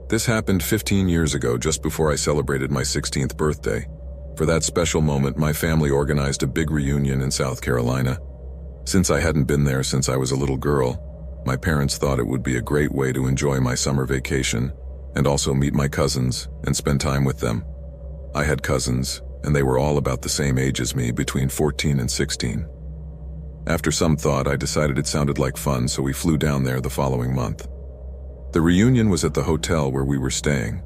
This happened 15 years ago, just before I celebrated my 16th birthday. For that special moment, my family organized a big reunion in South Carolina. Since I hadn't been there since I was a little girl, my parents thought it would be a great way to enjoy my summer vacation and also meet my cousins and spend time with them. I had cousins, and they were all about the same age as me, between 14 and 16. After some thought, I decided it sounded like fun, so we flew down there the following month. The reunion was at the hotel where we were staying.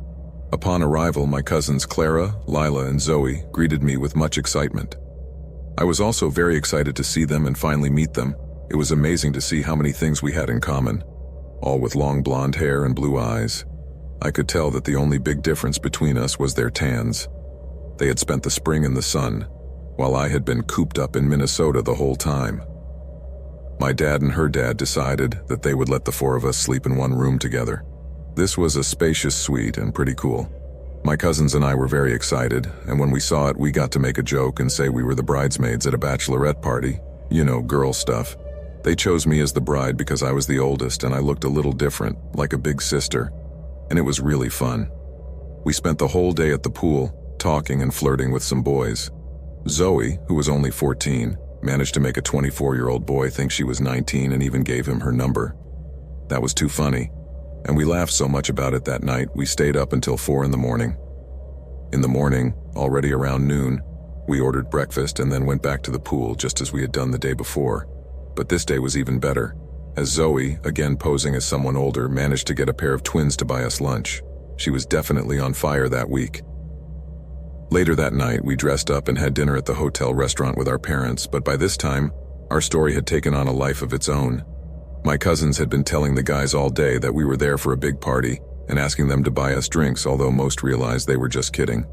Upon arrival, my cousins Clara, Lila, and Zoe greeted me with much excitement. I was also very excited to see them and finally meet them. It was amazing to see how many things we had in common, all with long blonde hair and blue eyes. I could tell that the only big difference between us was their tans. They had spent the spring in the sun, while I had been cooped up in Minnesota the whole time. My dad and her dad decided that they would let the four of us sleep in one room together. This was a spacious suite and pretty cool. My cousins and I were very excited, and when we saw it, we got to make a joke and say we were the bridesmaids at a bachelorette party. You know, girl stuff. They chose me as the bride because I was the oldest and I looked a little different, like a big sister, and it was really fun. We spent the whole day at the pool, talking and flirting with some boys. Zoe, who was only 14, managed to make a 24-year-old boy think she was 19 and even gave him her number. That was too funny, and we laughed so much about it that night we stayed up until 4 in the morning. In the morning, already around noon, we ordered breakfast and then went back to the pool just as we had done the day before. But this day was even better, as Zoe, again posing as someone older, managed to get a pair of twins to buy us lunch. She was definitely on fire that week. Later that night, we dressed up and had dinner at the hotel restaurant with our parents, but by this time, our story had taken on a life of its own. My cousins had been telling the guys all day that we were there for a big party and asking them to buy us drinks, although most realized they were just kidding.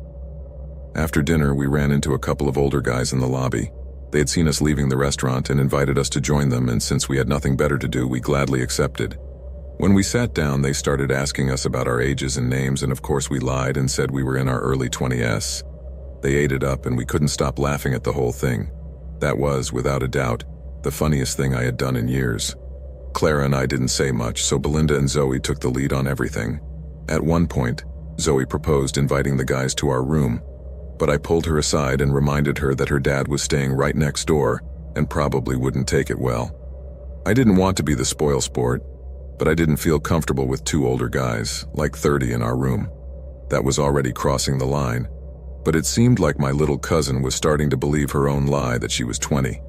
After dinner, we ran into a couple of older guys in the lobby. They had seen us leaving the restaurant and invited us to join them, and since we had nothing better to do, we gladly accepted. When we sat down, they started asking us about our ages and names, and of course we lied and said we were in our early 20s. They ate it up and we couldn't stop laughing at the whole thing. That was, without a doubt, the funniest thing I had done in years. Clara and I didn't say much, so Belinda and Zoe took the lead on everything. At one point, Zoe proposed inviting the guys to our room, but I pulled her aside and reminded her that her dad was staying right next door and probably wouldn't take it well. I didn't want to be the spoil sport, but I didn't feel comfortable with two older guys, like 30, in our room. That was already crossing the line, but it seemed like my little cousin was starting to believe her own lie that she was 20.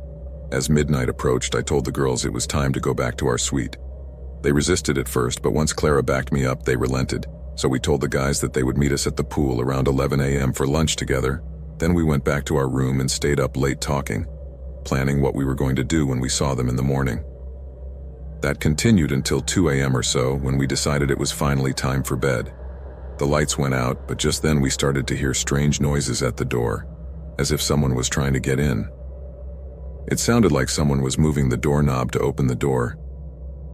As midnight approached, I told the girls it was time to go back to our suite. They resisted at first, but once Clara backed me up, they relented. So we told the guys that they would meet us at the pool around 11 a.m. for lunch together. Then we went back to our room and stayed up late talking, planning what we were going to do when we saw them in the morning. That continued until 2 a.m. or so, when we decided it was finally time for bed. The lights went out, but just then we started to hear strange noises at the door, as if someone was trying to get in. It sounded like someone was moving the doorknob to open the door.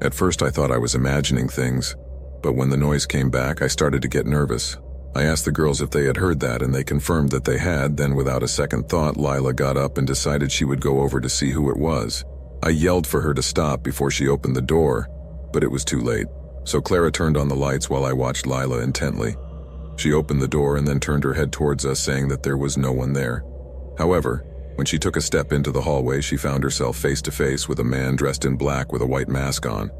At first I thought I was imagining things, but when the noise came back, I started to get nervous. I asked the girls if they had heard that, and they confirmed that they had. Then without a second thought, Lila got up and decided she would go over to see who it was. I yelled for her to stop before she opened the door, but it was too late. So Clara turned on the lights while I watched Lila intently. She opened the door and then turned her head towards us, saying that there was no one there. However, when she took a step into the hallway, she found herself face to face with a man dressed in black with a white mask on.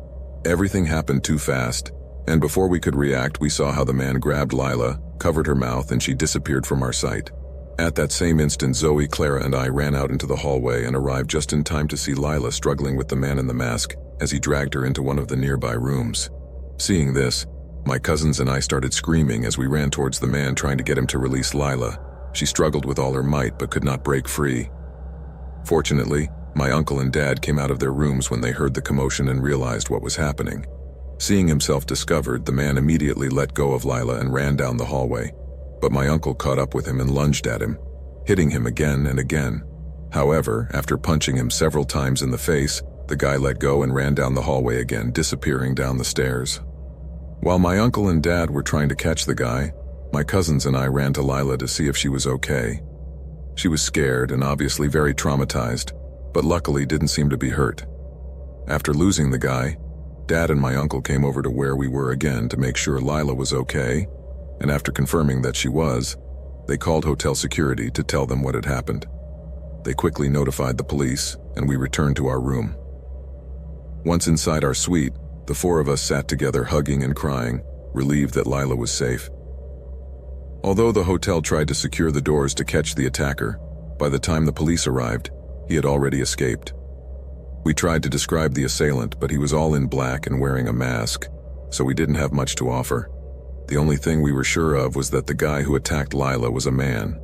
Everything happened too fast, and before we could react, we saw how the man grabbed Lila, covered her mouth, and she disappeared from our sight. At that same instant, Zoe, Clara, and I ran out into the hallway and arrived just in time to see Lila struggling with the man in the mask as he dragged her into one of the nearby rooms. Seeing this, my cousins and I started screaming as we ran towards the man, trying to get him to release Lila. She struggled with all her might but could not break free. Fortunately, my uncle and dad came out of their rooms when they heard the commotion and realized what was happening. Seeing himself discovered, the man immediately let go of Lila and ran down the hallway. But my uncle caught up with him and lunged at him, hitting him again and again. However, after punching him several times in the face, the guy let go and ran down the hallway again, disappearing down the stairs. While my uncle and dad were trying to catch the guy, my cousins and I ran to Lila to see if she was okay. She was scared and obviously very traumatized, but luckily didn't seem to be hurt. After losing the guy, Dad and my uncle came over to where we were again to make sure Lila was okay, and after confirming that she was, they called hotel security to tell them what had happened. They quickly notified the police, and we returned to our room. Once inside our suite, the four of us sat together hugging and crying, relieved that Lila was safe. Although the hotel tried to secure the doors to catch the attacker, by the time the police arrived, he had already escaped. We tried to describe the assailant, but he was all in black and wearing a mask, so we didn't have much to offer. The only thing we were sure of was that the guy who attacked Lila was a man,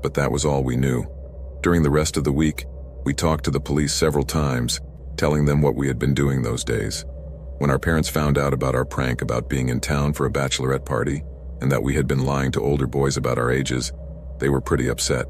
but that was all we knew. During the rest of the week, we talked to the police several times, telling them what we had been doing those days. When our parents found out about our prank about being in town for a bachelorette party, and that we had been lying to older boys about our ages, they were pretty upset.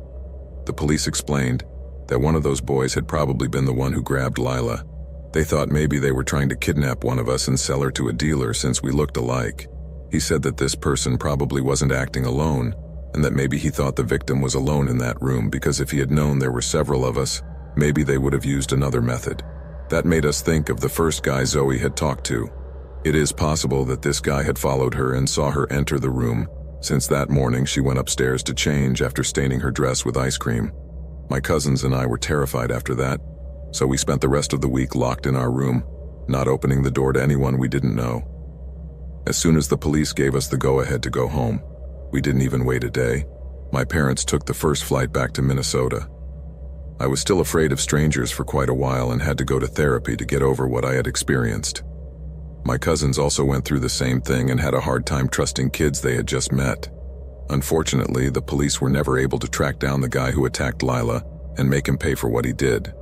The police explained that one of those boys had probably been the one who grabbed Lila. They thought maybe they were trying to kidnap one of us and sell her to a dealer since we looked alike. He said that this person probably wasn't acting alone, and that maybe he thought the victim was alone in that room because if he had known there were several of us, maybe they would have used another method. That made us think of the first guy Zoe had talked to. It is possible that this guy had followed her and saw her enter the room, since that morning she went upstairs to change after staining her dress with ice cream. My cousins and I were terrified after that, so we spent the rest of the week locked in our room, not opening the door to anyone we didn't know. As soon as the police gave us the go-ahead to go home, we didn't even wait a day. My parents took the first flight back to Minnesota. I was still afraid of strangers for quite a while and had to go to therapy to get over what I had experienced. My cousins also went through the same thing and had a hard time trusting kids they had just met. Unfortunately, the police were never able to track down the guy who attacked Lila and make him pay for what he did.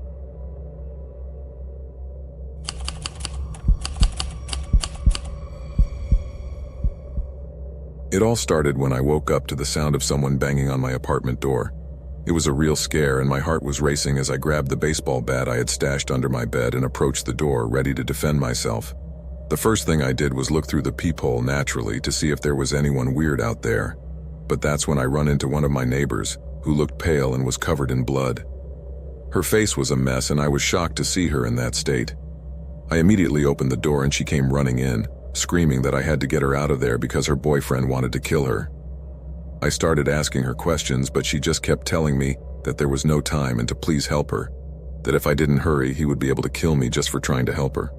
It all started when I woke up to the sound of someone banging on my apartment door. It was a real scare and my heart was racing as I grabbed the baseball bat I had stashed under my bed and approached the door, ready to defend myself. The first thing I did was look through the peephole naturally to see if there was anyone weird out there. But that's when I run into one of my neighbors, who looked pale and was covered in blood. Her face was a mess and I was shocked to see her in that state. I immediately opened the door and she came running in, screaming that I had to get her out of there because her boyfriend wanted to kill her. I started asking her questions, but she just kept telling me that there was no time and to please help her, that if I didn't hurry, he would be able to kill me just for trying to help her.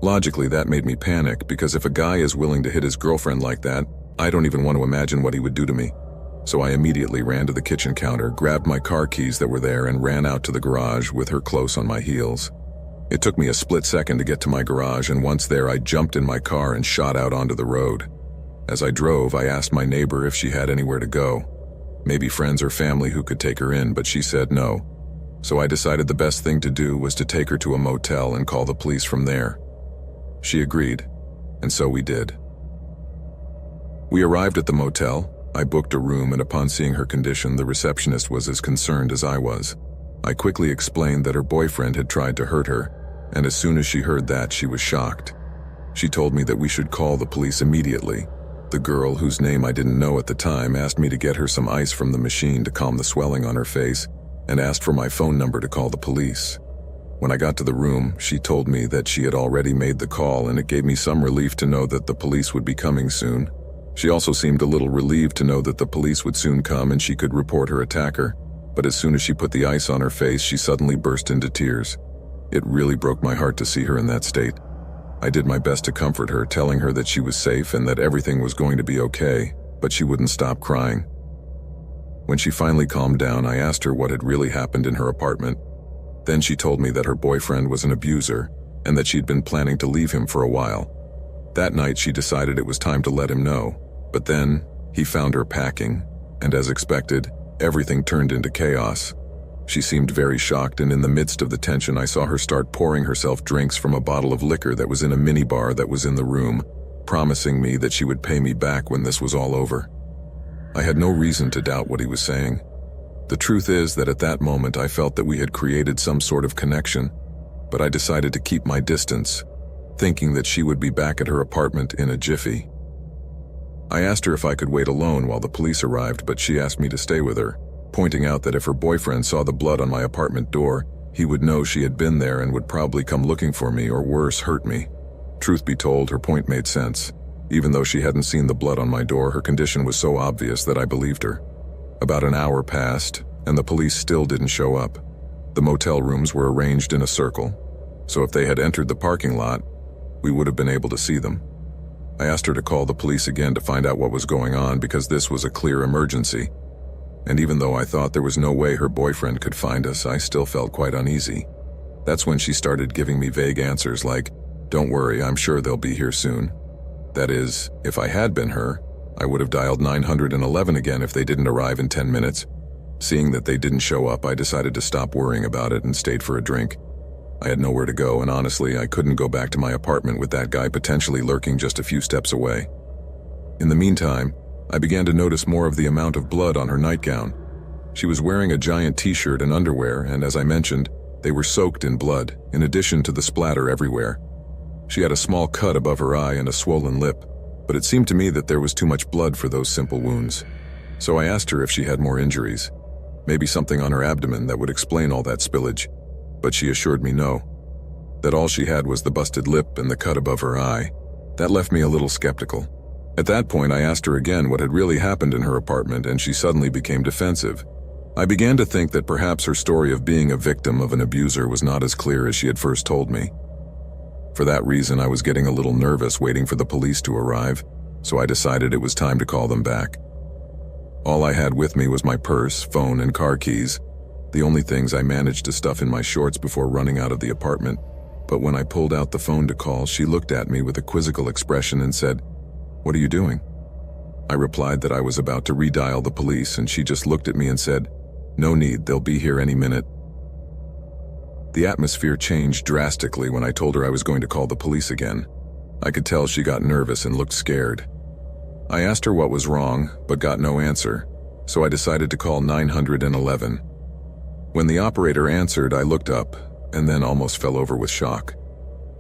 Logically, that made me panic because if a guy is willing to hit his girlfriend like that, I don't even want to imagine what he would do to me. So I immediately ran to the kitchen counter, grabbed my car keys that were there, and ran out to the garage with her close on my heels. It took me a split second to get to my garage, and once there, I jumped in my car and shot out onto the road. As I drove, I asked my neighbor if she had anywhere to go. Maybe friends or family who could take her in, but she said no. So I decided the best thing to do was to take her to a motel and call the police from there. She agreed, and so we did. We arrived at the motel. I booked a room, and upon seeing her condition, the receptionist was as concerned as I was. I quickly explained that her boyfriend had tried to hurt her, and as soon as she heard that, she was shocked. She told me that we should call the police immediately. The girl, whose name I didn't know at the time, asked me to get her some ice from the machine to calm the swelling on her face, and asked for my phone number to call the police. When I got to the room, she told me that she had already made the call, and it gave me some relief to know that the police would be coming soon. She also seemed a little relieved to know that the police would soon come and she could report her attacker, but as soon as she put the ice on her face, she suddenly burst into tears. It really broke my heart to see her in that state. I did my best to comfort her, telling her that she was safe and that everything was going to be okay, but she wouldn't stop crying. When she finally calmed down, I asked her what had really happened in her apartment. Then she told me that her boyfriend was an abuser and that she'd been planning to leave him for a while. That night, she decided it was time to let him know, but then he found her packing, and as expected, everything turned into chaos. She seemed very shocked, and in the midst of the tension, I saw her start pouring herself drinks from a bottle of liquor that was in a minibar that was in the room, promising me that she would pay me back when this was all over. I had no reason to doubt what he was saying. The truth is that at that moment I felt that we had created some sort of connection, but I decided to keep my distance, thinking that she would be back at her apartment in a jiffy. I asked her if I could wait alone while the police arrived, but she asked me to stay with her, pointing out that if her boyfriend saw the blood on my apartment door, he would know she had been there and would probably come looking for me or worse, hurt me. Truth be told, her point made sense. Even though she hadn't seen the blood on my door, her condition was so obvious that I believed her. About an hour passed, and the police still didn't show up. The motel rooms were arranged in a circle, so if they had entered the parking lot, we would have been able to see them. I asked her to call the police again to find out what was going on because this was a clear emergency. And even though I thought there was no way her boyfriend could find us, I still felt quite uneasy. That's when she started giving me vague answers like, "Don't worry, I'm sure they'll be here soon." That is, if I had been her, I would have dialed 911 again if they didn't arrive in 10 minutes. Seeing that they didn't show up, I decided to stop worrying about it and stayed for a drink. I had nowhere to go, and honestly, I couldn't go back to my apartment with that guy potentially lurking just a few steps away. In the meantime, I began to notice more of the amount of blood on her nightgown. She was wearing a giant t-shirt and underwear, and as I mentioned, they were soaked in blood, in addition to the splatter everywhere. She had a small cut above her eye and a swollen lip, but it seemed to me that there was too much blood for those simple wounds. So I asked her if she had more injuries, maybe something on her abdomen that would explain all that spillage, but she assured me no, that all she had was the busted lip and the cut above her eye. That left me a little skeptical. At that point, I asked her again what had really happened in her apartment, and she suddenly became defensive. I began to think that perhaps her story of being a victim of an abuser was not as clear as she had first told me. For that reason, I was getting a little nervous waiting for the police to arrive, so I decided it was time to call them back. All I had with me was my purse, phone, and car keys, the only things I managed to stuff in my shorts before running out of the apartment. But when I pulled out the phone to call, she looked at me with a quizzical expression and said, "What are you doing?" I replied that I was about to redial the police, and she just looked at me and said, "No need, they'll be here any minute." The atmosphere changed drastically when I told her I was going to call the police again. I could tell she got nervous and looked scared. I asked her what was wrong, but got no answer, so I decided to call 911. When the operator answered, I looked up, and then almost fell over with shock.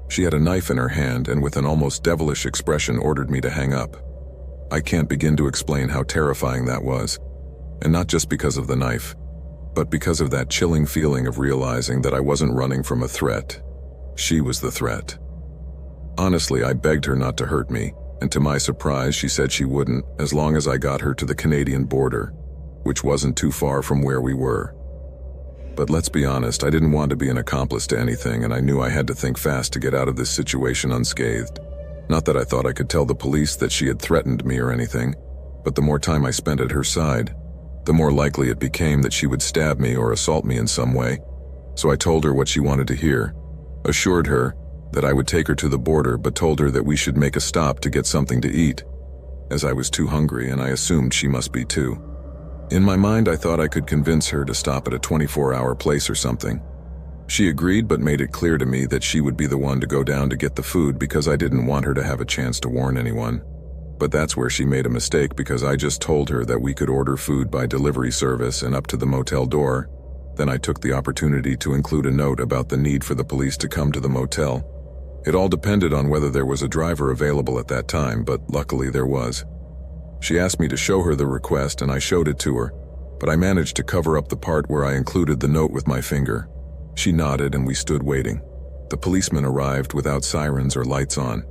She had a knife in her hand and with an almost devilish expression ordered me to hang up. I can't begin to explain how terrifying that was, and not just because of the knife, but because of that chilling feeling of realizing that I wasn't running from a threat. She was the threat. Honestly, I begged her not to hurt me, and to my surprise, she said she wouldn't as long as I got her to the Canadian border, which wasn't too far from where we were. But let's be honest, I didn't want to be an accomplice to anything, and I knew I had to think fast to get out of this situation unscathed. Not that I thought I could tell the police that she had threatened me or anything, but the more time I spent at her side, the more likely it became that she would stab me or assault me in some way. So I told her what she wanted to hear, assured her that I would take her to the border, but told her that we should make a stop to get something to eat, as I was too hungry and I assumed she must be too. In my mind, I thought I could convince her to stop at a 24-hour place or something. She agreed, but made it clear to me that she would be the one to go down to get the food because I didn't want her to have a chance to warn anyone. But that's where she made a mistake, because I just told her that we could order food by delivery service and up to the motel door. Then I took the opportunity to include a note about the need for the police to come to the motel. It all depended on whether there was a driver available at that time, but luckily there was. She asked me to show her the request and I showed it to her, but I managed to cover up the part where I included the note with my finger. She nodded and we stood waiting. The policemen arrived without sirens or lights on.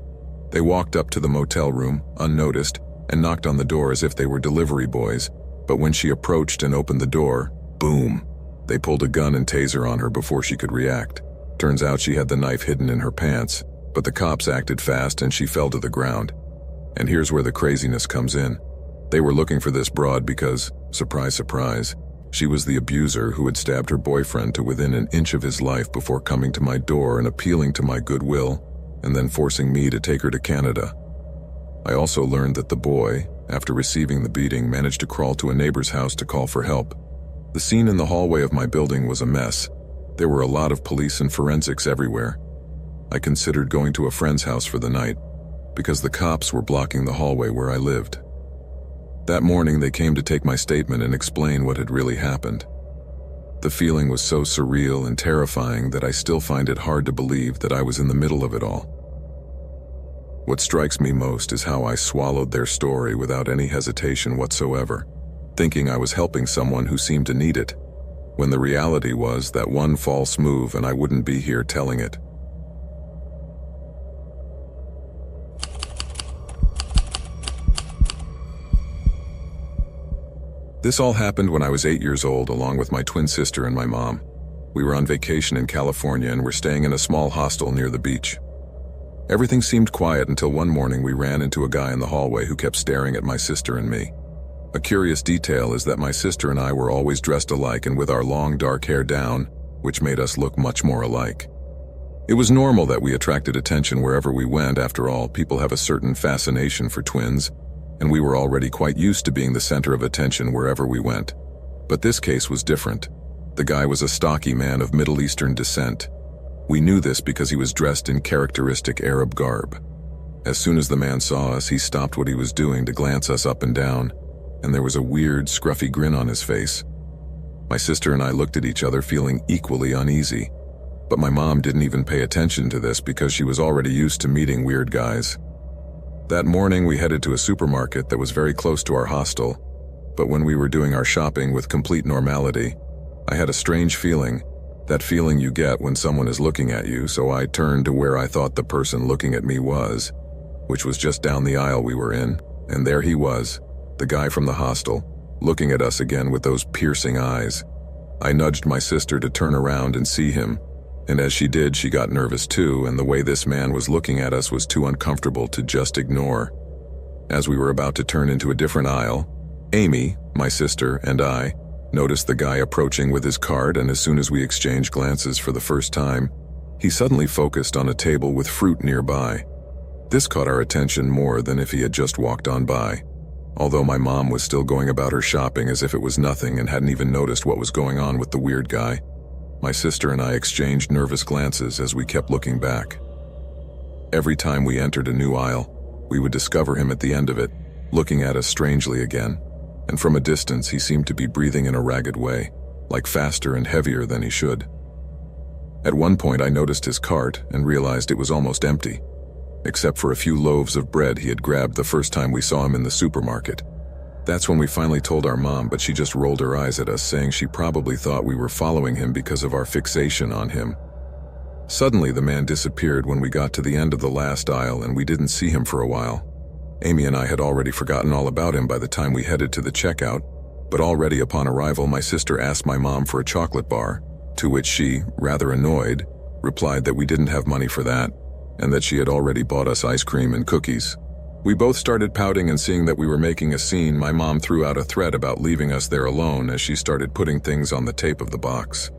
They walked up to the motel room, unnoticed, and knocked on the door as if they were delivery boys, but when she approached and opened the door, boom! They pulled a gun and taser on her before she could react. Turns out she had the knife hidden in her pants, but the cops acted fast and she fell to the ground. And here's where the craziness comes in. They were looking for this broad because, surprise, surprise, she was the abuser who had stabbed her boyfriend to within an inch of his life before coming to my door and appealing to my goodwill, and then forcing me to take her to Canada. I also learned that the boy, after receiving the beating, managed to crawl to a neighbor's house to call for help. The scene in the hallway of my building was a mess. There were a lot of police and forensics everywhere. I considered going to a friend's house for the night, because the cops were blocking the hallway where I lived. That morning they came to take my statement and explain what had really happened. The feeling was so surreal and terrifying that I still find it hard to believe that I was in the middle of it all. What strikes me most is how I swallowed their story without any hesitation whatsoever, thinking I was helping someone who seemed to need it, when the reality was that one false move and I wouldn't be here telling it. This all happened when I was 8 years old, along with my twin sister and my mom. We were on vacation in California and were staying in a small hostel near the beach. Everything seemed quiet until one morning we ran into a guy in the hallway who kept staring at my sister and me. A curious detail is that my sister and I were always dressed alike and with our long dark hair down, which made us look much more alike. It was normal that we attracted attention wherever we went. After all, people have a certain fascination for twins, and we were already quite used to being the center of attention wherever we went. But this case was different. The guy was a stocky man of Middle Eastern descent. We knew this because he was dressed in characteristic Arab garb. As soon as the man saw us, he stopped what he was doing to glance us up and down, and there was a weird, scruffy grin on his face. My sister and I looked at each other, feeling equally uneasy. But my mom didn't even pay attention to this because she was already used to meeting weird guys. That morning, we headed to a supermarket that was very close to our hostel, but when we were doing our shopping with complete normality, I had a strange feeling, that feeling you get when someone is looking at you, so I turned to where I thought the person looking at me was, which was just down the aisle we were in, and there he was, the guy from the hostel, looking at us again with those piercing eyes. I nudged my sister to turn around and see him, and as she did, she got nervous too, and the way this man was looking at us was too uncomfortable to just ignore. As we were about to turn into a different aisle, Amy, my sister, and I noticed the guy approaching with his cart, and as soon as we exchanged glances for the first time, he suddenly focused on a table with fruit nearby. This caught our attention more than if he had just walked on by. Although my mom was still going about her shopping as if it was nothing and hadn't even noticed what was going on with the weird guy, my sister and I exchanged nervous glances as we kept looking back. Every time we entered a new aisle, we would discover him at the end of it, looking at us strangely again, and from a distance he seemed to be breathing in a ragged way, like faster and heavier than he should. At one point I noticed his cart and realized it was almost empty, except for a few loaves of bread he had grabbed the first time we saw him in the supermarket. That's when we finally told our mom, but she just rolled her eyes at us, saying she probably thought we were following him because of our fixation on him. Suddenly, the man disappeared when we got to the end of the last aisle, and we didn't see him for a while. Amy and I had already forgotten all about him by the time we headed to the checkout, but already upon arrival, my sister asked my mom for a chocolate bar, to which she, rather annoyed, replied that we didn't have money for that, and that she had already bought us ice cream and cookies. We both started pouting, and seeing that we were making a scene, my mom threw out a threat about leaving us there alone as she started putting things on the tape of the box.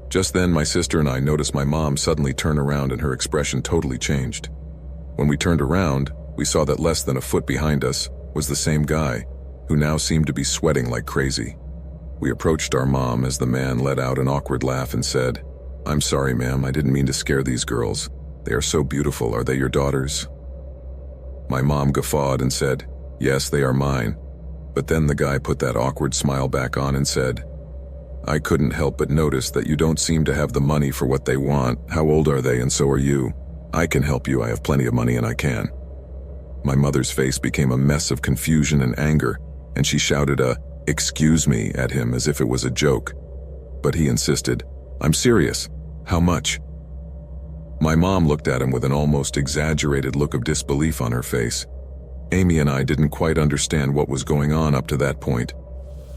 Just then, my sister and I noticed my mom suddenly turn around and her expression totally changed. When we turned around, we saw that less than a foot behind us was the same guy, who now seemed to be sweating like crazy. We approached our mom as the man let out an awkward laugh and said, "I'm sorry, ma'am, I didn't mean to scare these girls. They are so beautiful. Are they your daughters?" My mom guffawed and said, "Yes, they are mine." But then the guy put that awkward smile back on and said, "I couldn't help but notice that you don't seem to have the money for what they want. How old are they, and so are you? I can help you. I have plenty of money and I can." My mother's face became a mess of confusion and anger, and she shouted a "excuse me" at him as if it was a joke. But he insisted, "I'm serious. How much?" My mom looked at him with an almost exaggerated look of disbelief on her face. Amy and I didn't quite understand what was going on up to that point.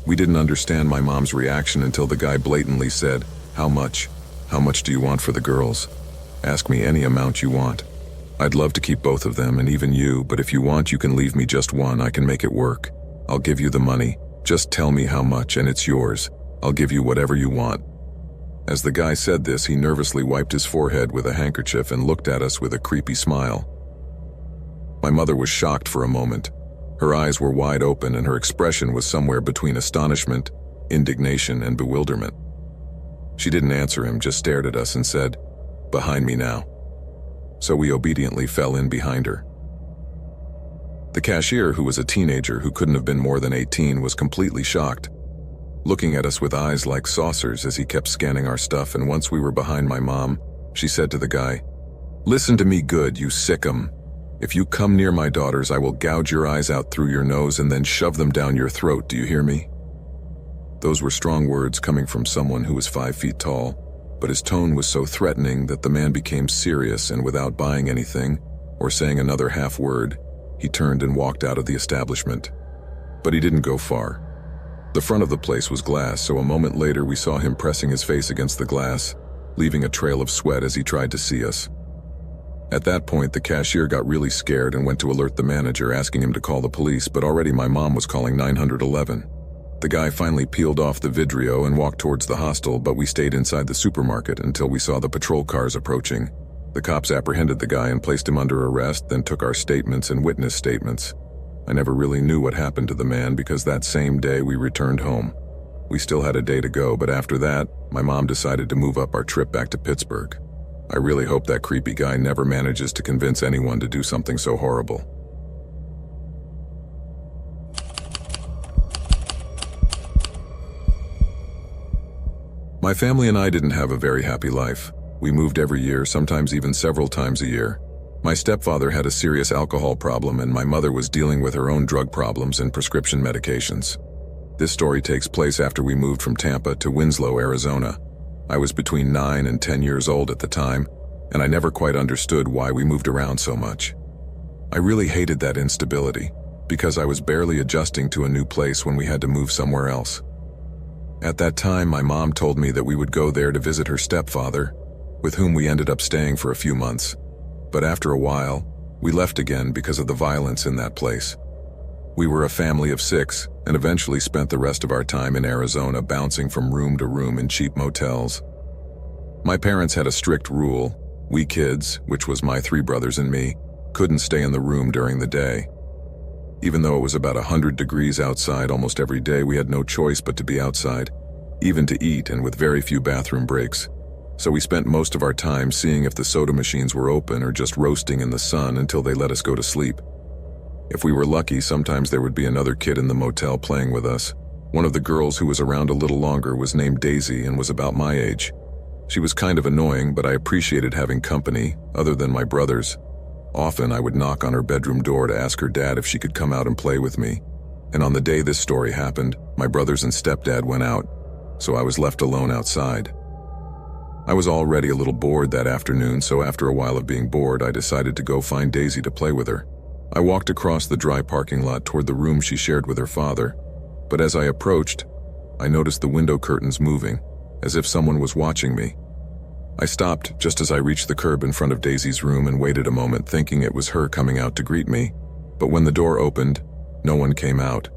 We didn't understand my mom's reaction until the guy blatantly said, "How much? How much do you want for the girls? Ask me any amount you want. I'd love to keep both of them and even you, but if you want, you can leave me just one. I can make it work. I'll give you the money. Just tell me how much and it's yours. I'll give you whatever you want." As the guy said this, he nervously wiped his forehead with a handkerchief and looked at us with a creepy smile. My mother was shocked for a moment. Her eyes were wide open and her expression was somewhere between astonishment, indignation, and bewilderment. She didn't answer him, just stared at us and said, "Behind me now." So we obediently fell in behind her. The cashier, who was a teenager who couldn't have been more than 18, was completely shocked, looking at us with eyes like saucers as he kept scanning our stuff, and once we were behind my mom, she said to the guy, "Listen to me good, you sick'em. If you come near my daughters, I will gouge your eyes out through your nose and then shove them down your throat. Do you hear me?" Those were strong words coming from someone who was 5 feet tall, but his tone was so threatening that the man became serious, and without buying anything or saying another half word, he turned and walked out of the establishment. But he didn't go far. The front of the place was glass, so a moment later we saw him pressing his face against the glass, leaving a trail of sweat as he tried to see us. At that point, the cashier got really scared and went to alert the manager, asking him to call the police, but already my mom was calling 911. The guy finally peeled off the vidrio and walked towards the hostel, but we stayed inside the supermarket until we saw the patrol cars approaching. The cops apprehended the guy and placed him under arrest, then took our statements and witness statements. I never really knew what happened to the man because that same day we returned home. We still had a day to go, but after that, my mom decided to move up our trip back to Pittsburgh. I really hope that creepy guy never manages to convince anyone to do something so horrible. My family and I didn't have a very happy life. We moved every year, sometimes even several times a year. My stepfather had a serious alcohol problem, and my mother was dealing with her own drug problems and prescription medications. This story takes place after we moved from Tampa to Winslow, Arizona. I was between 9 and 10 years old at the time, and I never quite understood why we moved around so much. I really hated that instability, because I was barely adjusting to a new place when we had to move somewhere else. At that time, my mom told me that we would go there to visit her stepfather, with whom we ended up staying for a few months. But after a while, we left again because of the violence in that place. We were a family of 6 and eventually spent the rest of our time in Arizona bouncing from room to room in cheap motels. My parents had a strict rule. We kids, which was my 3 brothers and me, couldn't stay in the room during the day. Even though it was about 100 degrees outside almost every day, we had no choice but to be outside, even to eat and with very few bathroom breaks. So we spent most of our time seeing if the soda machines were open or just roasting in the sun until they let us go to sleep. If we were lucky, sometimes there would be another kid in the motel playing with us. One of the girls who was around a little longer was named Daisy and was about my age. She was kind of annoying, but I appreciated having company, other than my brothers. Often I would knock on her bedroom door to ask her dad if she could come out and play with me. And on the day this story happened, my brothers and stepdad went out, so I was left alone outside. I was already a little bored that afternoon, so after a while of being bored, I decided to go find Daisy to play with her. I walked across the dry parking lot toward the room she shared with her father, but as I approached, I noticed the window curtains moving, as if someone was watching me. I stopped just as I reached the curb in front of Daisy's room and waited a moment thinking it was her coming out to greet me, but when the door opened, no one came out.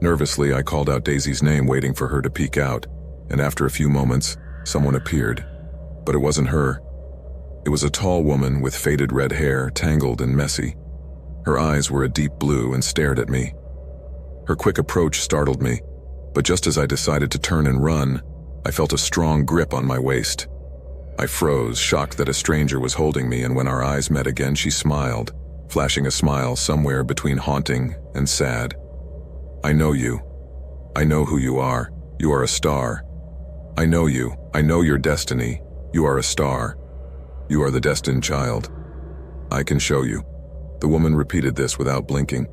Nervously, I called out Daisy's name, waiting for her to peek out, and after a few moments, someone appeared. But it wasn't her. It was a tall woman with faded red hair, tangled and messy. Her eyes were a deep blue and stared at me. Her quick approach startled me, but just as I decided to turn and run, I felt a strong grip on my waist. I froze, shocked that a stranger was holding me, and when our eyes met again, she smiled, flashing a smile somewhere between haunting and sad. "I know you. I know who you are. You are a star. I know you. I know your destiny. You are a star. You are the destined child. I can show you." The woman repeated this without blinking,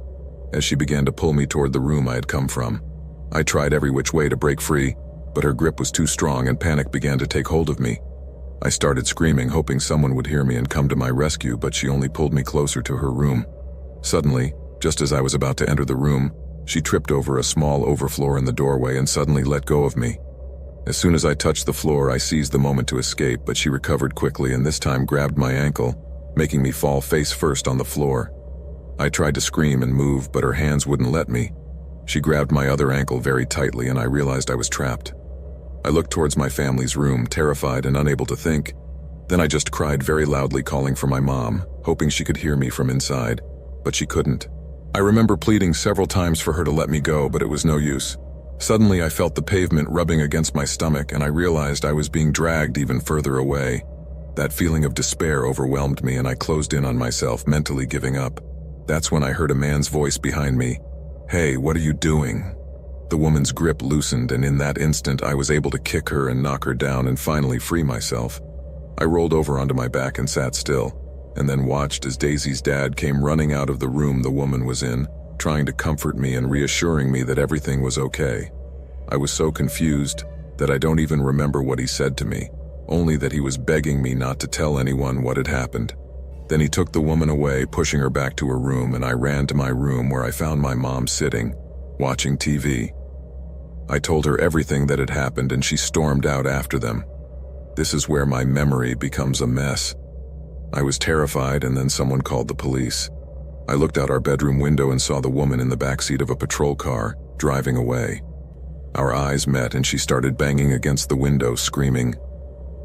as she began to pull me toward the room I had come from. I tried every which way to break free, but her grip was too strong and panic began to take hold of me. I started screaming, hoping someone would hear me and come to my rescue, but she only pulled me closer to her room. Suddenly, just as I was about to enter the room, she tripped over a small overfloor in the doorway and suddenly let go of me. As soon as I touched the floor, I seized the moment to escape, but she recovered quickly and this time grabbed my ankle, making me fall face first on the floor. I tried to scream and move, but her hands wouldn't let me. She grabbed my other ankle very tightly and I realized I was trapped. I looked towards my family's room, terrified and unable to think. Then I just cried very loudly, calling for my mom, hoping she could hear me from inside, but she couldn't. I remember pleading several times for her to let me go, but it was no use. Suddenly I felt the pavement rubbing against my stomach and I realized I was being dragged even further away. That feeling of despair overwhelmed me and I closed in on myself, mentally giving up. That's when I heard a man's voice behind me. "Hey, what are you doing?" The woman's grip loosened and in that instant I was able to kick her and knock her down and finally free myself. I rolled over onto my back and sat still, and then watched as Daisy's dad came running out of the room the woman was in, trying to comfort me and reassuring me that everything was okay. I was so confused that I don't even remember what he said to me, only that he was begging me not to tell anyone what had happened. Then he took the woman away, pushing her back to her room, and I ran to my room where I found my mom sitting, watching TV. I told her everything that had happened and she stormed out after them. This is where my memory becomes a mess. I was terrified and then someone called the police. I looked out our bedroom window and saw the woman in the backseat of a patrol car, driving away. Our eyes met and she started banging against the window, screaming.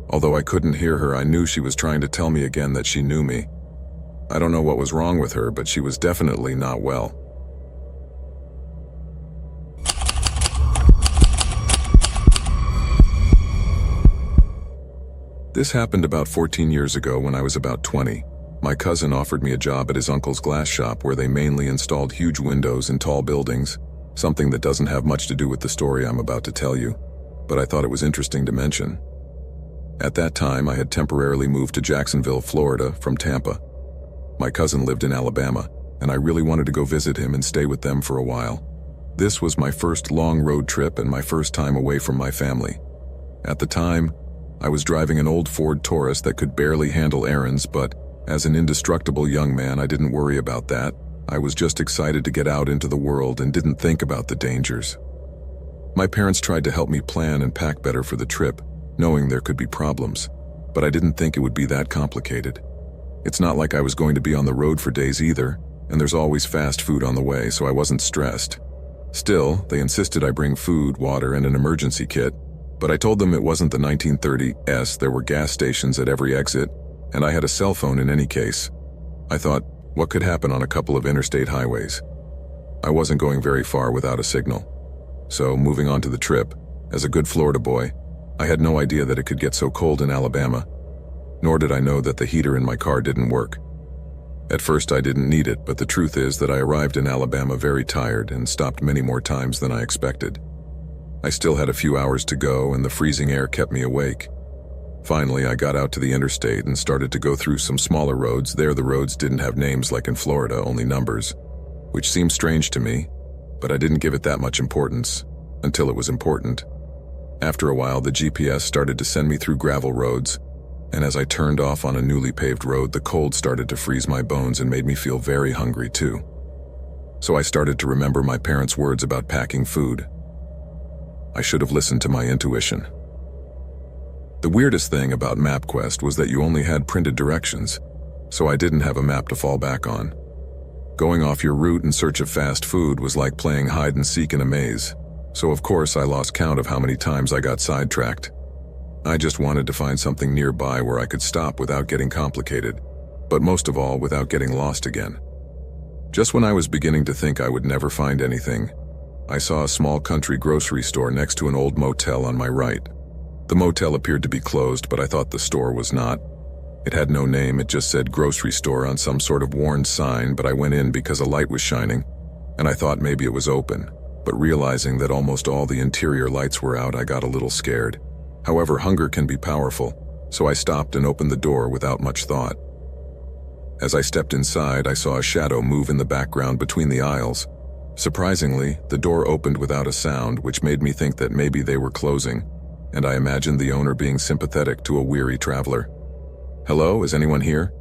Although I couldn't hear her, I knew she was trying to tell me again that she knew me. I don't know what was wrong with her, but she was definitely not well. This happened about 14 years ago when I was about 20. My cousin offered me a job at his uncle's glass shop where they mainly installed huge windows in tall buildings, something that doesn't have much to do with the story I'm about to tell you, but I thought it was interesting to mention. At that time, I had temporarily moved to Jacksonville, Florida, from Tampa. My cousin lived in Alabama, and I really wanted to go visit him and stay with them for a while. This was my first long road trip and my first time away from my family. At the time, I was driving an old Ford Taurus that could barely handle errands, but as an indestructible young man, I didn't worry about that. I was just excited to get out into the world and didn't think about the dangers. My parents tried to help me plan and pack better for the trip, knowing there could be problems, but I didn't think it would be that complicated. It's not like I was going to be on the road for days either, and there's always fast food on the way, so I wasn't stressed. Still, they insisted I bring food, water, and an emergency kit, but I told them it wasn't the 1930s, there were gas stations at every exit, and I had a cell phone in any case. I thought, what could happen on a couple of interstate highways? I wasn't going very far without a signal. So, moving on to the trip, as a good Florida boy, I had no idea that it could get so cold in Alabama, nor did I know that the heater in my car didn't work. At first I didn't need it, but the truth is that I arrived in Alabama very tired and stopped many more times than I expected. I still had a few hours to go and the freezing air kept me awake. Finally, I got out to the interstate and started to go through some smaller roads. There the roads didn't have names like in Florida, only numbers, which seemed strange to me, but I didn't give it that much importance, until it was important. After a while, the GPS started to send me through gravel roads, and as I turned off on a newly paved road, the cold started to freeze my bones and made me feel very hungry too. So I started to remember my parents' words about packing food. I should have listened to my intuition. The weirdest thing about MapQuest was that you only had printed directions, so I didn't have a map to fall back on. Going off your route in search of fast food was like playing hide and seek in a maze, so of course I lost count of how many times I got sidetracked. I just wanted to find something nearby where I could stop without getting complicated, but most of all without getting lost again. Just when I was beginning to think I would never find anything, I saw a small country grocery store next to an old motel on my right. The motel appeared to be closed, but I thought the store was not. It had no name, it just said grocery store on some sort of worn sign, but I went in because a light was shining, and I thought maybe it was open, but realizing that almost all the interior lights were out, I got a little scared. However, hunger can be powerful, so I stopped and opened the door without much thought. As I stepped inside, I saw a shadow move in the background between the aisles. Surprisingly, the door opened without a sound, which made me think that maybe they were closing, and I imagined the owner being sympathetic to a weary traveler. "Hello, is anyone here?"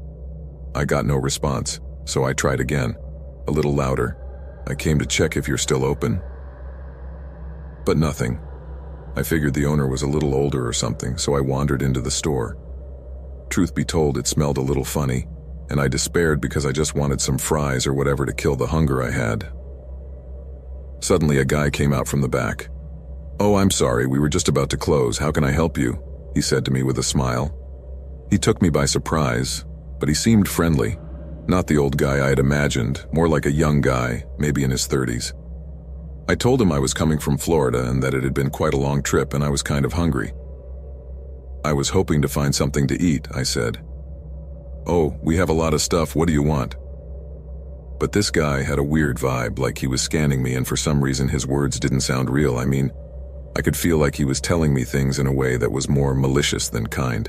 I got no response, so I tried again, a little louder. "I came to check if you're still open." But nothing. I figured the owner was a little older or something, so I wandered into the store. Truth be told, it smelled a little funny, and I despaired because I just wanted some fries or whatever to kill the hunger I had. Suddenly, a guy came out from the back. "Oh, I'm sorry, we were just about to close. How can I help you?" he said to me with a smile. He took me by surprise, but he seemed friendly. Not the old guy I had imagined, more like a young guy, maybe in his 30s. I told him I was coming from Florida and that it had been quite a long trip and I was kind of hungry. "I was hoping to find something to eat," I said. "Oh, we have a lot of stuff, what do you want?" But this guy had a weird vibe, like he was scanning me, and for some reason his words didn't sound real. I mean, I could feel like he was telling me things in a way that was more malicious than kind.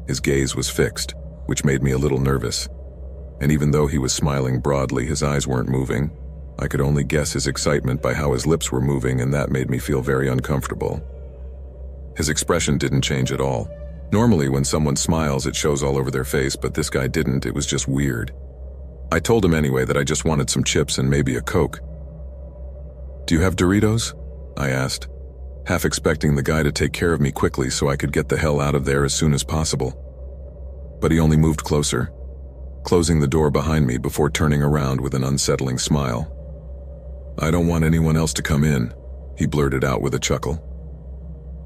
His gaze was fixed, which made me a little nervous. And even though he was smiling broadly, his eyes weren't moving. I could only guess his excitement by how his lips were moving, and that made me feel very uncomfortable. His expression didn't change at all. Normally, when someone smiles, it shows all over their face, but this guy didn't. It was just weird. I told him anyway that I just wanted some chips and maybe a Coke. "Do you have Doritos?" I asked, half expecting the guy to take care of me quickly so I could get the hell out of there as soon as possible. But he only moved closer, closing the door behind me before turning around with an unsettling smile. "I don't want anyone else to come in," he blurted out with a chuckle.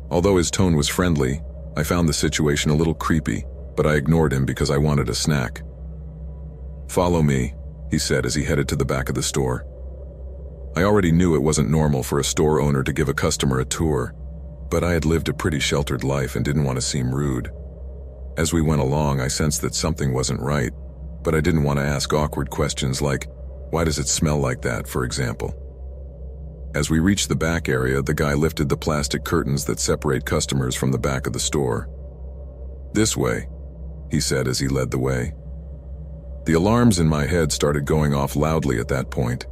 Although his tone was friendly, I found the situation a little creepy, but I ignored him because I wanted a snack. "Follow me," he said as he headed to the back of the store. I already knew it wasn't normal for a store owner to give a customer a tour, but I had lived a pretty sheltered life and didn't want to seem rude. As we went along, I sensed that something wasn't right, but I didn't want to ask awkward questions like, "Why does it smell like that?" for example. As we reached the back area, the guy lifted the plastic curtains that separate customers from the back of the store. "This way," he said as he led the way. The alarms in my head started going off loudly at that point.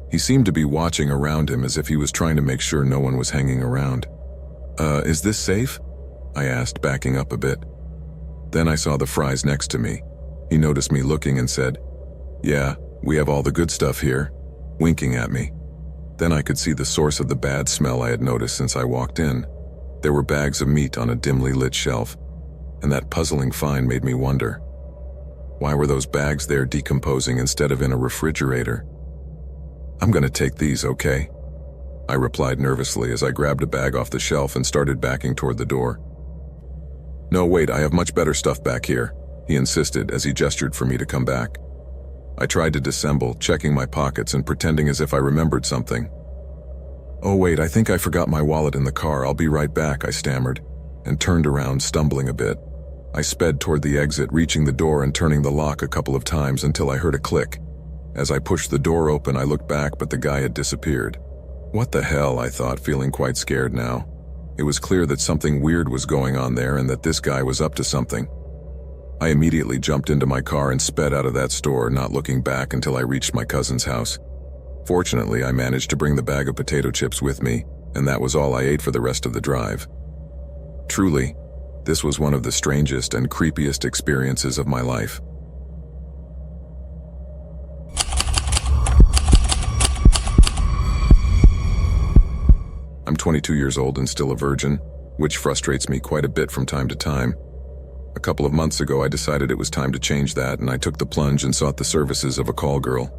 He seemed to be watching around him as if he was trying to make sure no one was hanging around. Is this safe?" I asked, backing up a bit. Then I saw the fries next to me. He noticed me looking and said, "Yeah, we have all the good stuff here," winking at me. Then I could see the source of the bad smell I had noticed since I walked in. There were bags of meat on a dimly lit shelf, and that puzzling find made me wonder. Why were those bags there decomposing instead of in a refrigerator? "I'm gonna take these, okay?" I replied nervously as I grabbed a bag off the shelf and started backing toward the door. "No, wait, I have much better stuff back here," he insisted as he gestured for me to come back. I tried to dissemble, checking my pockets and pretending as if I remembered something. "Oh wait, I think I forgot my wallet in the car. I'll be right back," I stammered, and turned around, stumbling a bit. I sped toward the exit, reaching the door and turning the lock a couple of times until I heard a click. As I pushed the door open, I looked back, but the guy had disappeared. What the hell, I thought, feeling quite scared now. It was clear that something weird was going on there and that this guy was up to something. I immediately jumped into my car and sped out of that store, not looking back until I reached my cousin's house. Fortunately, I managed to bring the bag of potato chips with me, and that was all I ate for the rest of the drive. Truly, this was one of the strangest and creepiest experiences of my life. I'm 22 years old and still a virgin, which frustrates me quite a bit from time to time. A couple of months ago, I decided it was time to change that, and I took the plunge and sought the services of a call girl.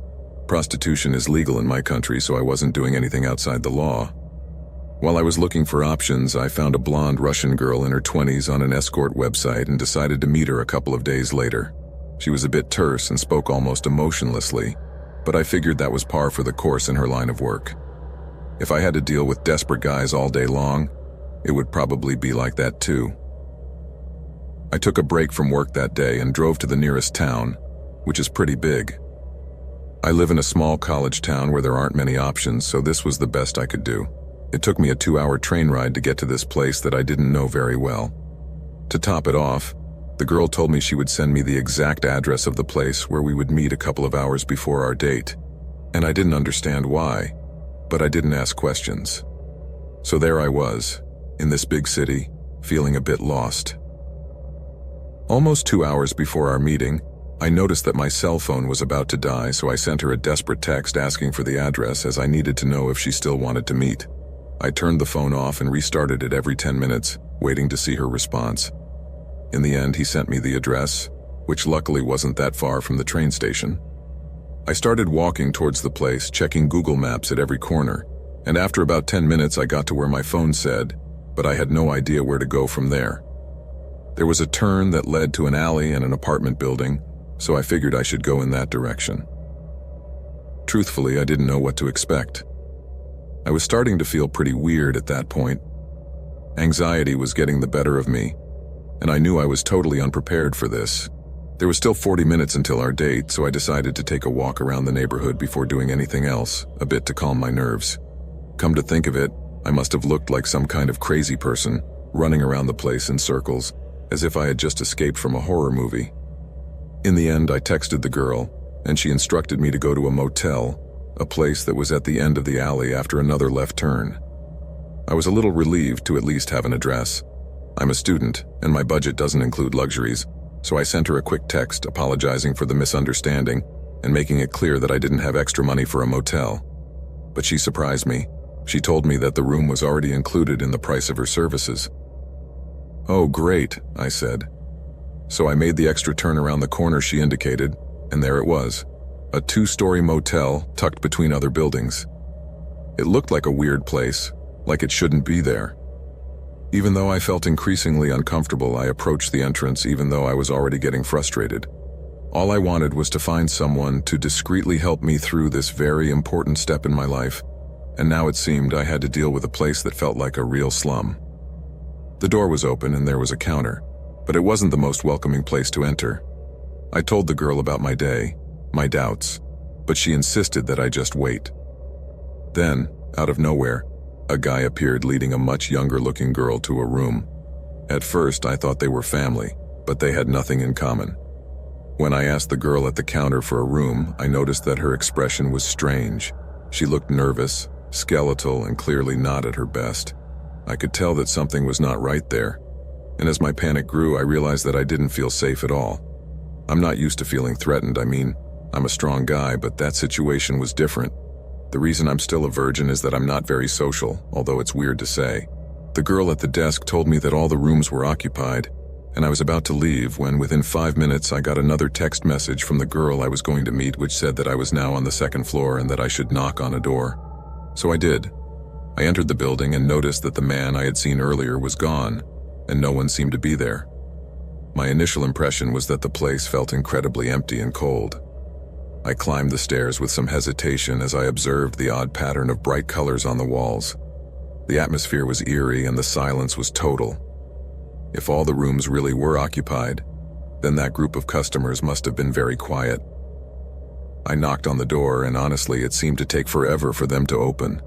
Prostitution is legal in my country, so I wasn't doing anything outside the law. While I was looking for options, I found a blonde Russian girl in her 20s on an escort website and decided to meet her a couple of days later. She was a bit terse and spoke almost emotionlessly, but I figured that was par for the course in her line of work. If I had to deal with desperate guys all day long, it would probably be like that too. I took a break from work that day and drove to the nearest town, which is pretty big. I live in a small college town where there aren't many options, so this was the best I could do. It took me a 2-hour train ride to get to this place that I didn't know very well. To top it off, the girl told me she would send me the exact address of the place where we would meet a couple of hours before our date. And I didn't understand why, but I didn't ask questions. So there I was, in this big city, feeling a bit lost. Almost 2 hours before our meeting, I noticed that my cell phone was about to die, so I sent her a desperate text asking for the address as I needed to know if she still wanted to meet. I turned the phone off and restarted it every 10 minutes, waiting to see her response. In the end, he sent me the address, which luckily wasn't that far from the train station. I started walking towards the place, checking Google Maps at every corner, and after about 10 minutes I got to where my phone said, but I had no idea where to go from there. There was a turn that led to an alley and an apartment building, so I figured I should go in that direction. Truthfully, I didn't know what to expect. I was starting to feel pretty weird at that point. Anxiety was getting the better of me, and I knew I was totally unprepared for this. There was still 40 minutes until our date, so I decided to take a walk around the neighborhood before doing anything else, a bit to calm my nerves. Come to think of it, I must have looked like some kind of crazy person, running around the place in circles, as if I had just escaped from a horror movie. In the end, I texted the girl, and she instructed me to go to a motel, a place that was at the end of the alley after another left turn. I was a little relieved to at least have an address. I'm a student, and my budget doesn't include luxuries, so I sent her a quick text apologizing for the misunderstanding and making it clear that I didn't have extra money for a motel. But she surprised me. She told me that the room was already included in the price of her services. "Oh, great," I said. So I made the extra turn around the corner she indicated, and there it was, a 2-story motel tucked between other buildings. It looked like a weird place, like it shouldn't be there. Even though I felt increasingly uncomfortable, I approached the entrance even though I was already getting frustrated. All I wanted was to find someone to discreetly help me through this very important step in my life, and now it seemed I had to deal with a place that felt like a real slum. The door was open and there was a counter, but it wasn't the most welcoming place to enter. I told the girl about my day, my doubts, but she insisted that I just wait. Then, out of nowhere, a guy appeared leading a much younger-looking girl to a room. At first, I thought they were family, but they had nothing in common. When I asked the girl at the counter for a room, I noticed that her expression was strange. She looked nervous, skeletal, and clearly not at her best. I could tell that something was not right there, and as my panic grew, I realized that I didn't feel safe at all. I'm not used to feeling threatened. I mean, I'm a strong guy, but that situation was different. The reason I'm still a virgin is that I'm not very social, although it's weird to say. The girl at the desk told me that all the rooms were occupied, and I was about to leave when within 5 minutes I got another text message from the girl I was going to meet which said that I was now on the 2nd floor and that I should knock on a door. So I did. I entered the building and noticed that the man I had seen earlier was gone, and no one seemed to be there. My initial impression was that the place felt incredibly empty and cold. I climbed the stairs with some hesitation as I observed the odd pattern of bright colors on the walls. The atmosphere was eerie and the silence was total. If all the rooms really were occupied, then that group of customers must have been very quiet. I knocked on the door and honestly it seemed to take forever for them to open.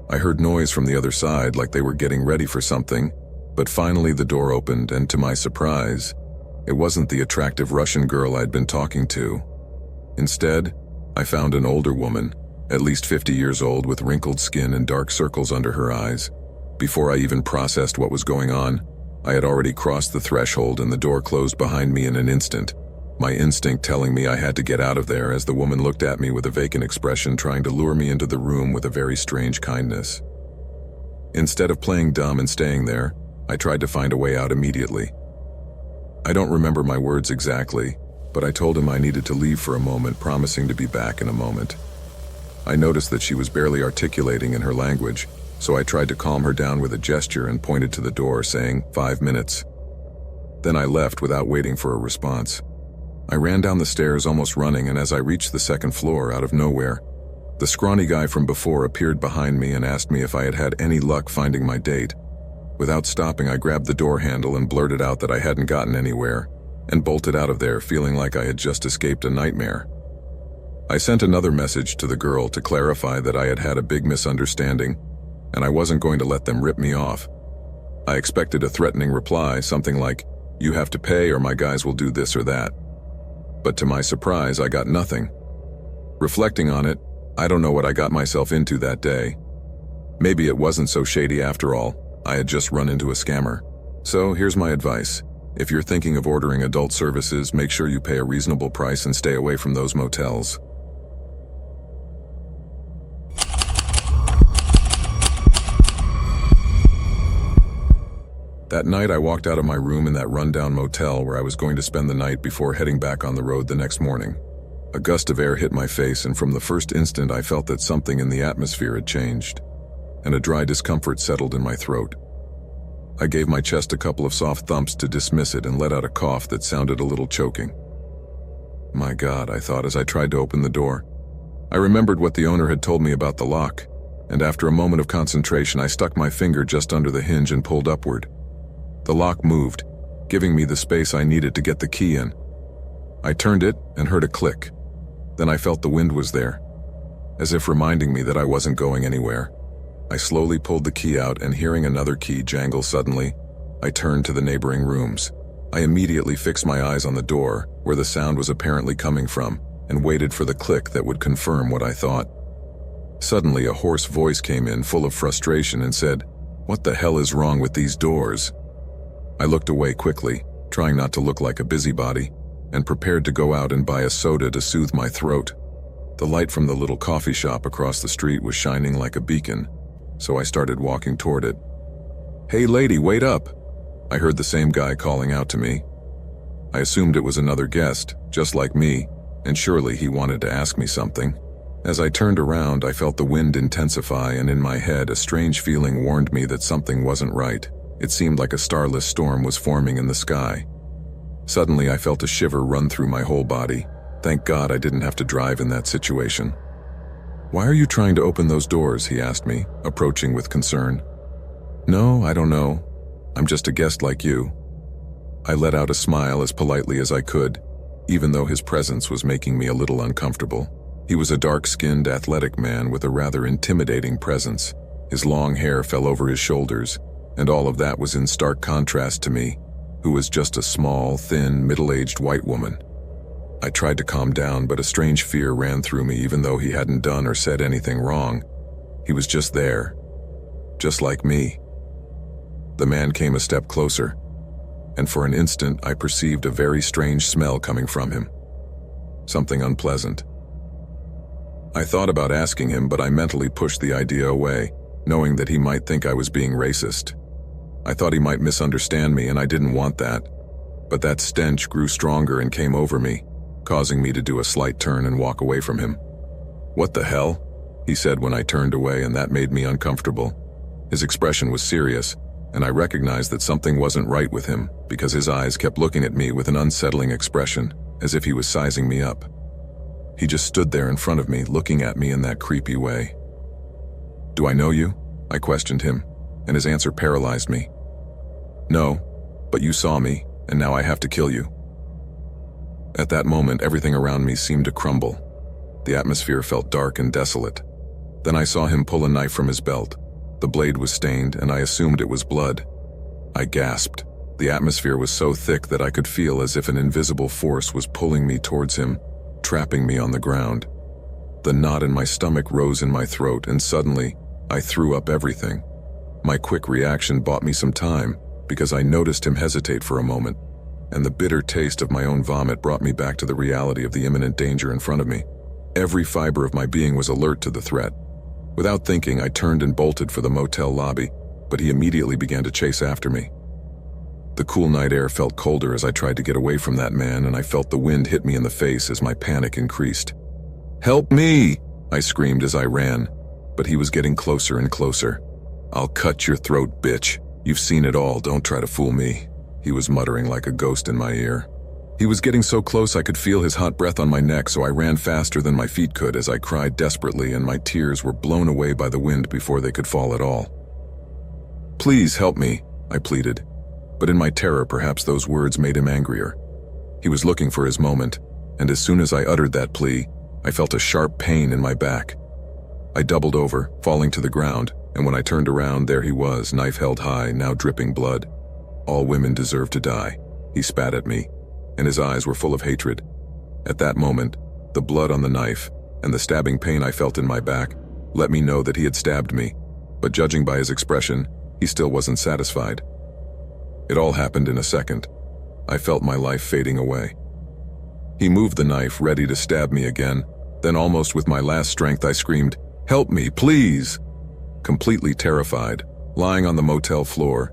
I heard noise from the other side like they were getting ready for something, but finally the door opened and to my surprise, it wasn't the attractive Russian girl I'd been talking to. Instead, I found an older woman, at least 50 years old with wrinkled skin and dark circles under her eyes. Before I even processed what was going on, I had already crossed the threshold and the door closed behind me in an instant, my instinct telling me I had to get out of there as the woman looked at me with a vacant expression trying to lure me into the room with a very strange kindness. Instead of playing dumb and staying there, I tried to find a way out immediately. I don't remember my words exactly, but I told him I needed to leave for a moment, promising to be back in a moment. I noticed that she was barely articulating in her language, so I tried to calm her down with a gesture and pointed to the door, saying, 5 minutes. Then I left without waiting for a response. I ran down the stairs almost running, and as I reached the 2nd floor, out of nowhere, the scrawny guy from before appeared behind me and asked me if I had had any luck finding my date. Without stopping, I grabbed the door handle and blurted out that I hadn't gotten anywhere, and bolted out of there feeling like I had just escaped a nightmare. I sent another message to the girl to clarify that I had had a big misunderstanding, and I wasn't going to let them rip me off. I expected a threatening reply, something like, "You have to pay or my guys will do this or that." But to my surprise, I got nothing. Reflecting on it, I don't know what I got myself into that day. Maybe it wasn't so shady after all. I had just run into a scammer. So here's my advice. If you're thinking of ordering adult services, make sure you pay a reasonable price and stay away from those motels. That night I walked out of my room in that rundown motel where I was going to spend the night before heading back on the road the next morning. A gust of air hit my face, and from the first instant I felt that something in the atmosphere had changed, and a dry discomfort settled in my throat. I gave my chest a couple of soft thumps to dismiss it and let out a cough that sounded a little choking. My God, I thought as I tried to open the door. I remembered what the owner had told me about the lock, and after a moment of concentration I stuck my finger just under the hinge and pulled upward. The lock moved, giving me the space I needed to get the key in. I turned it and heard a click. Then I felt the wind was there, as if reminding me that I wasn't going anywhere. I slowly pulled the key out, and hearing another key jangle suddenly, I turned to the neighboring rooms. I immediately fixed my eyes on the door, where the sound was apparently coming from, and waited for the click that would confirm what I thought. Suddenly, a hoarse voice came in, full of frustration, and said, "What the hell is wrong with these doors?" I looked away quickly, trying not to look like a busybody, and prepared to go out and buy a soda to soothe my throat. The light from the little coffee shop across the street was shining like a beacon, so I started walking toward it. "Hey lady, wait up!" I heard the same guy calling out to me. I assumed it was another guest, just like me, and surely he wanted to ask me something. As I turned around, I felt the wind intensify, and in my head, a strange feeling warned me that something wasn't right. It seemed like a starless storm was forming in the sky. Suddenly, I felt a shiver run through my whole body. Thank God I didn't have to drive in that situation. "Why are you trying to open those doors?" he asked me, approaching with concern. "No, I don't know. I'm just a guest like you." I let out a smile as politely as I could, even though his presence was making me a little uncomfortable. He was a dark-skinned, athletic man with a rather intimidating presence. His long hair fell over his shoulders, and all of that was in stark contrast to me, who was just a small, thin, middle-aged white woman. I tried to calm down, but a strange fear ran through me even though he hadn't done or said anything wrong. He was just there, just like me. The man came a step closer, and for an instant I perceived a very strange smell coming from him. Something unpleasant. I thought about asking him, but I mentally pushed the idea away, knowing that he might think I was being racist. I thought he might misunderstand me, and I didn't want that. But that stench grew stronger and came over me, causing me to do a slight turn and walk away from him. "What the hell?" he said when I turned away, and that made me uncomfortable. His expression was serious, and I recognized that something wasn't right with him because his eyes kept looking at me with an unsettling expression, as if he was sizing me up. He just stood there in front of me, looking at me in that creepy way. "Do I know you?" I questioned him, and his answer paralyzed me. "No, but you saw me, and now I have to kill you." At that moment, everything around me seemed to crumble. The atmosphere felt dark and desolate. Then I saw him pull a knife from his belt. The blade was stained, and I assumed it was blood. I gasped. The atmosphere was so thick that I could feel as if an invisible force was pulling me towards him, trapping me on the ground. The knot in my stomach rose in my throat, and suddenly, I threw up everything. My quick reaction bought me some time, because I noticed him hesitate for a moment, and the bitter taste of my own vomit brought me back to the reality of the imminent danger in front of me. Every fiber of my being was alert to the threat. Without thinking, I turned and bolted for the motel lobby, but he immediately began to chase after me. The cool night air felt colder as I tried to get away from that man, and I felt the wind hit me in the face as my panic increased. "Help me!" I screamed as I ran, but he was getting closer and closer. "I'll cut your throat, bitch. You've seen it all, don't try to fool me," he was muttering like a ghost in my ear. He was getting so close I could feel his hot breath on my neck, so I ran faster than my feet could as I cried desperately, and my tears were blown away by the wind before they could fall at all. "Please help me," I pleaded. But in my terror, perhaps those words made him angrier. He was looking for his moment, and as soon as I uttered that plea, I felt a sharp pain in my back. I doubled over, falling to the ground, and when I turned around, there he was, knife held high, now dripping blood. "All women deserve to die," he spat at me, and his eyes were full of hatred. At that moment, the blood on the knife and the stabbing pain I felt in my back let me know that he had stabbed me, but judging by his expression, he still wasn't satisfied. It all happened in a second. I felt my life fading away. He moved the knife, ready to stab me again. Then, almost with my last strength, I screamed, "Help me, please!" Completely terrified, lying on the motel floor,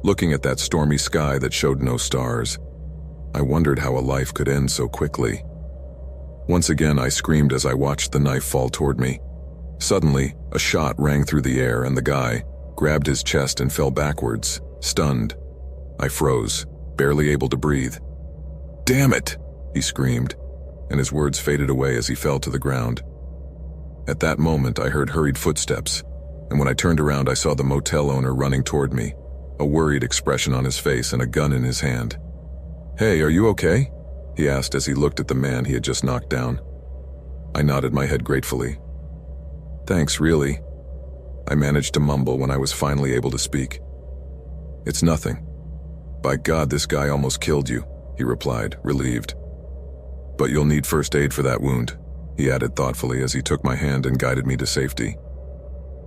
looking at that stormy sky that showed no stars. I wondered how a life could end so quickly. Once again, I screamed as I watched the knife fall toward me. Suddenly, a shot rang through the air, and the guy grabbed his chest and fell backwards, stunned. I froze, barely able to breathe. "Damn it!" he screamed, and his words faded away as he fell to the ground. At that moment, I heard hurried footsteps, and when I turned around, I saw the motel owner running toward me, a worried expression on his face and a gun in his hand. "Hey, are you okay?" he asked as he looked at the man he had just knocked down. I nodded my head gratefully. "Thanks, really," I managed to mumble when I was finally able to speak. "It's nothing. By God, this guy almost killed you," he replied, relieved. "But you'll need first aid for that wound," he added thoughtfully as he took my hand and guided me to safety.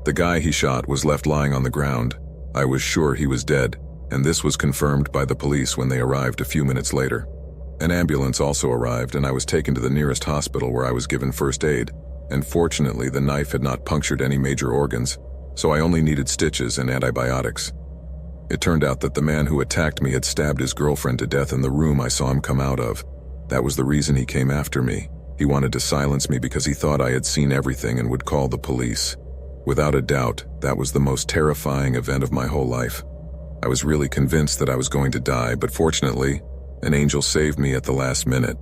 The guy he shot was left lying on the ground. I was sure he was dead, and this was confirmed by the police when they arrived a few minutes later. An ambulance also arrived, and I was taken to the nearest hospital where I was given first aid, and fortunately the knife had not punctured any major organs, so I only needed stitches and antibiotics. It turned out that the man who attacked me had stabbed his girlfriend to death in the room I saw him come out of. That was the reason he came after me. He wanted to silence me because he thought I had seen everything and would call the police. Without a doubt, that was the most terrifying event of my whole life. I was really convinced that I was going to die, but fortunately, an angel saved me at the last minute.